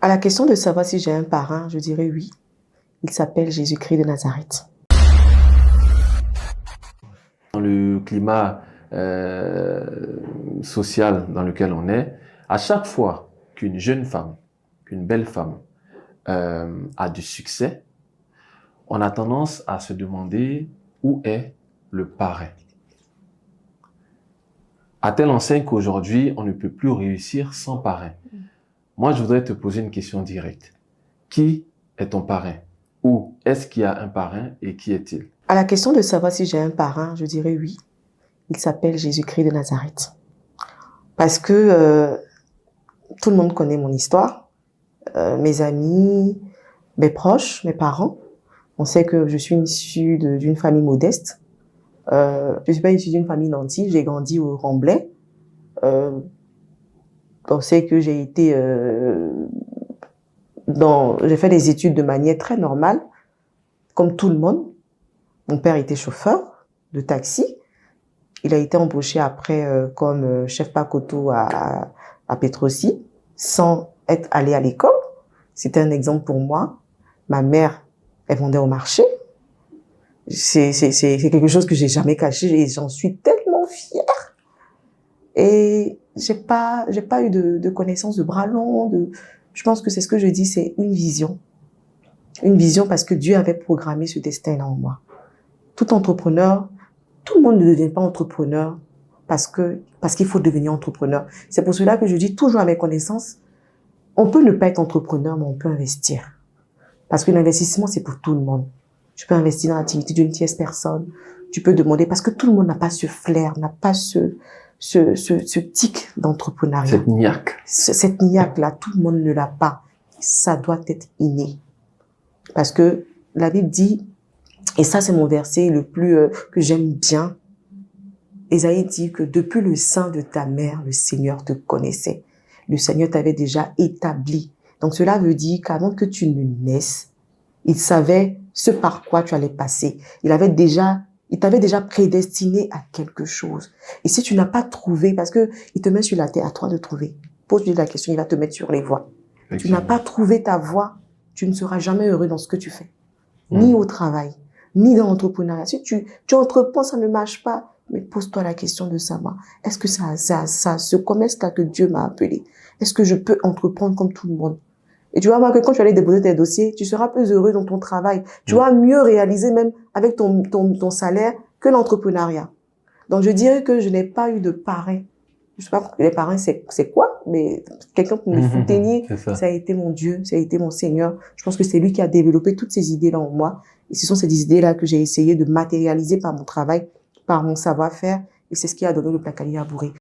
À la question de savoir si j'ai un parrain, je dirais oui. Il s'appelle Jésus-Christ de Nazareth. Dans le climat social dans lequel on est, à chaque fois qu'une jeune femme, qu'une belle femme a du succès, on a tendance à se demander où est le parrain. À telle enseigne qu'aujourd'hui, on ne peut plus réussir sans parrain. Moi, je voudrais te poser une question directe. Qui est ton parrain? Ou est-ce qu'il y a un parrain et qui est-il? À la question de savoir si j'ai un parrain, je dirais oui. Il s'appelle Jésus-Christ de Nazareth. Parce que tout le monde connaît mon histoire. Mes amis, mes proches, mes parents. On sait que je suis issue d'une famille modeste. Je ne suis pas issue d'une famille nantie. J'ai grandi au Remblai. On sait que j'ai été j'ai fait des études de manière très normale, comme tout le monde. Mon père était chauffeur de taxi. Il a été embauché après comme chef pacoto à Petrosi, sans être allé à l'école. C'était un exemple pour moi. Ma mère, elle vendait au marché. C'est quelque chose que j'ai jamais caché et j'en suis tellement fière. Et j'ai pas eu de connaissance de bras longs. Je pense que c'est ce que je dis, c'est une vision. Une vision parce que Dieu avait programmé ce destin-là en moi. Tout entrepreneur, tout le monde ne devient pas entrepreneur parce qu'il faut devenir entrepreneur. C'est pour cela que je dis toujours à mes connaissances, on peut ne pas être entrepreneur, mais on peut investir. Parce que l'investissement, c'est pour tout le monde. Tu peux investir dans l'activité d'une tierce personne. Tu peux demander, parce que tout le monde n'a pas ce flair, n'a pas ce tic d'entrepreneuriat. Cette niaque. Cette niaque-là, tout le monde ne l'a pas. Ça doit être inné. Parce que la Bible dit, et ça c'est mon verset le plus que j'aime bien, Ésaïe dit que depuis le sein de ta mère, le Seigneur te connaissait. Le Seigneur t'avait déjà établi. Donc cela veut dire qu'avant que tu ne naisses, il savait ce par quoi tu allais passer. Il t'avait déjà prédestiné à quelque chose. Et si tu n'as pas trouvé, parce que il te met sur la terre, à toi de trouver. Pose-lui la question, il va te mettre sur les voies. Tu n'as pas trouvé ta voie, tu ne seras jamais heureux dans ce que tu fais. Ni au travail, ni dans l'entrepreneuriat. Si tu entreprends, ça ne marche pas. Mais pose-toi la question de savoir, est-ce que ce commerce-là que Dieu m'a appelé, est-ce que je peux entreprendre comme tout le monde? Et tu vas voir que quand tu vas aller déposer tes dossiers, tu seras plus heureux dans ton travail. Tu vas mieux réaliser même avec ton salaire que l'entrepreneuriat. Donc, je dirais que je n'ai pas eu de parrain. Je sais pas, les parrains, c'est quoi? Mais quelqu'un pour me soutenir, ça a été mon Dieu, ça a été mon Seigneur. Je pense que c'est lui qui a développé toutes ces idées-là en moi. Et ce sont ces idées-là que j'ai essayé de matérialiser par mon travail, par mon savoir-faire. Et c'est ce qui a donné le Placali à Bourré.